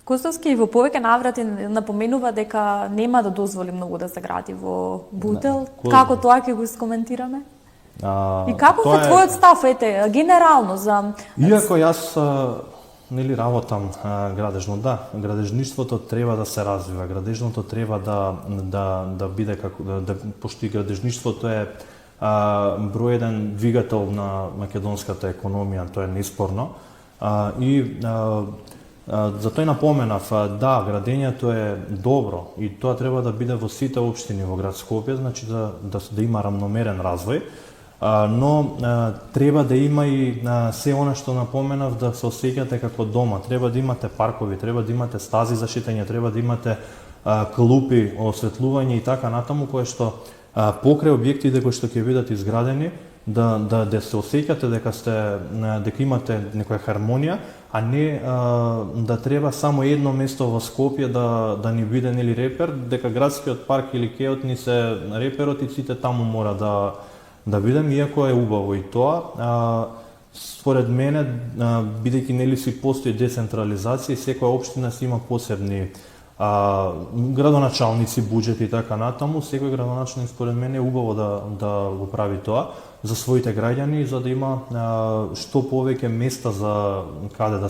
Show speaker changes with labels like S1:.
S1: Костовски во повеќе наврати напоменува дека нема да дозволи многу да се гради во Бутел. Како тоа ќе го искоментираме? И како е твојот став, генерално за...
S2: Иако јас работам градежно, да, градежништвото треба да се развива, градежното треба да биде како пошто и градежништвото е број еден двигател на македонската економија, тоа е неспорно. Затоа и напоменав, да, градењето е добро и тоа треба да биде во сите општини во град Скопје, значи да има рамномерен развој, но треба да има и се она што напоменав, да се осеќате како дома. Треба да имате паркови, треба да имате стази за шетање, треба да имате клупи, осветлување и така натаму, кое што покрај објектите кои што ќе бидат изградени, да се осеќате дека имате некоја хармонија, а не да треба само едно место во Скопје да ни биде нели репер, дека градскиот парк или кеот ни се реперот и сите таму мора да бидем, иако е убаво и тоа. Според мене, бидејќи нели си постои децентрализација, секоја општина си има посебни градоначалници, буџети и така натаму, секој градоначалник според мене е убаво да го прави тоа за своите граѓани, за да има што повеќе места за каде да